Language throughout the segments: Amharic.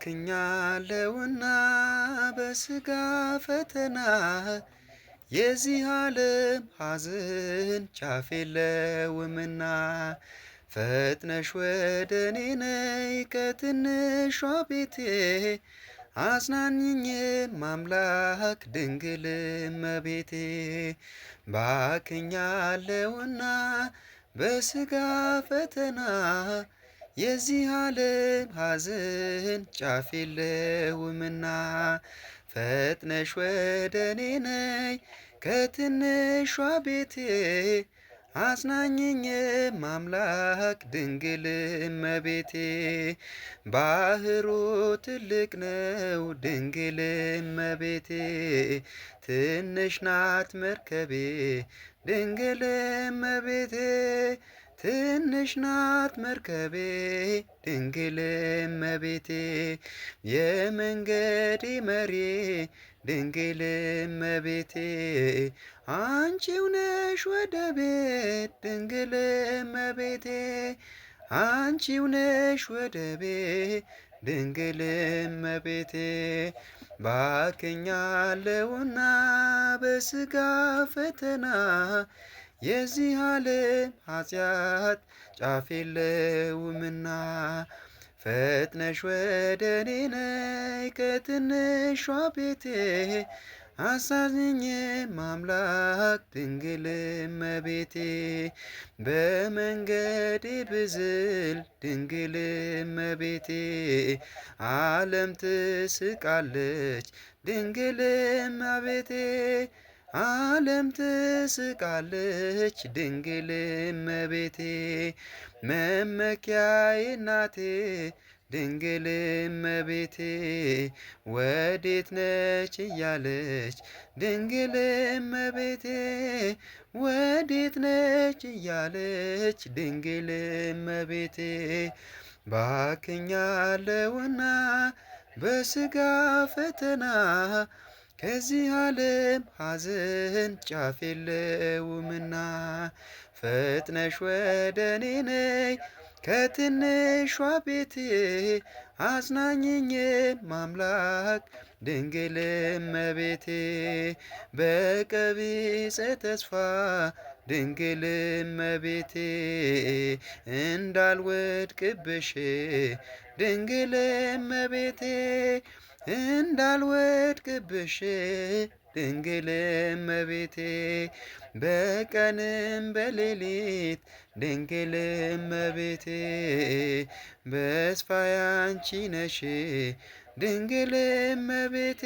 ባክኛለውና በስጋ ፈተና የዚህ ዓለም ሐዘን ጫፍ የለውምና ፈጥነሽ ወደ እኔ ነይ ከትንሿ ቤቴ አጽናኝኝን ማምላክ ድንግል እመቤቴ። ባክኛለውና በስጋ ፈተና የዚህ ዓለም ሐዘን ጫፍ የለውምና ፈጥነሽ ወደ እኔ ነይ ከትንሿ ቤቴ አጽናኝኝ ማምላክ ድንግል እመቤቴ። ባህሩ ትልቅ ነው ድንግል እመቤቴ፣ ትንሽ ናት መርከቤ ድንግል እመቤቴ። ትንሽ ናት መርከቤ ድንግል እመቤቴ፣ የመንገዴ መሪ ድንግል እመቤቴ። አንቺው ነሽ ወደቤ ድንግል እመቤቴ፣ አንቺው ነሽ ወደቤ ድንግል እመቤቴ። ባክኛለውና በስጋ ፈተና የዚህ ዓለም ኃጢአት ጫፍ የለውምና ፈጥነሽ ወደ እኔ ነይ ከትንሿ ቤቴ አሳዝኝ ማምላክ ድንግል እመቤቴ። በመንገዴ ብዝል ድንግል እመቤቴ ዓለም ትስቃለች ድንግል እመቤቴ። ዓለም ትስቃለች ድንግል እመቤቴ፣ መመኪያዬ እናቴ ድንግል እመቤቴ። ወዴት ነች እያለች ድንግል እመቤቴ፣ ወዴት ነች እያለች ድንግል እመቤቴ። ባክኛለውና በስጋ ፈተና ከዚህ ዓለም ሐዘን ጫፍ የለውምና ፈጥነሽ ወደ እኔ ነይ ከትንሿ ቤቴ አጽናኝኝ ማምላክ ድንግል እመቤቴ። በቀቢጸ ተስፋ ድንግል እመቤቴ እንዳልወድቅብሽ ድንግል እመቤቴ፣ እንዳልወድቅብሽ ድንግል እመቤቴ። በቀንም በሌሊት ድንግል እመቤቴ በስፋዬ አንቺ ነሽ ድንግል እመቤቴ።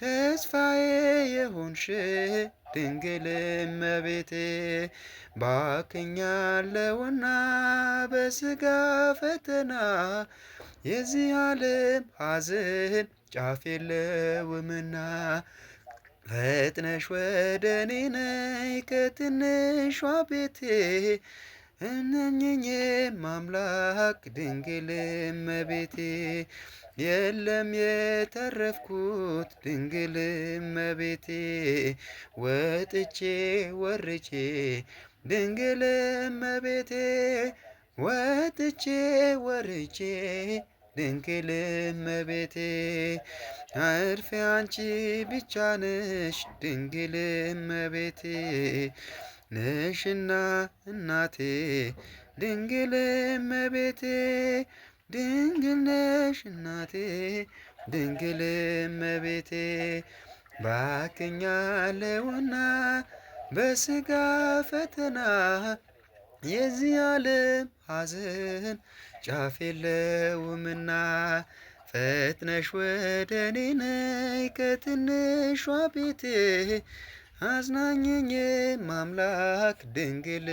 ተስፋዬ የሆንሽ ድንግል እመቤቴ። ባክኛለውና በስጋ ፈተና የዚህ ዓለም ሐዘን ጫፍ የለውምና ፈጥነሽ ወደ እኔ ነይ ከትንሿ ቤቴ እነኝኝ ማምላክ ድንግል እመቤቴ። የለም የተረፍኩት ድንግል እመቤቴ፣ ወጥቼ ወርቼ ድንግል እመቤቴ፣ ወጥቼ ወርቼ ድንግል እመቤቴ። እርፌ አንቺ ብቻ ነሽ ድንግል እመቤቴ፣ ነሽና እናቴ ድንግል እመቤቴ። ድንግል ነሽ እናቴ ድንግል እመቤቴ። ባክኛለውና በስጋ ፈተና የዚህ ዓለም ሐዘን ጫፍ የለውምና ፈጥነሽ ወደ እኔ ነይ ከትንሿ ቤቴ አጽናኝኝ ማምላክ ድንግል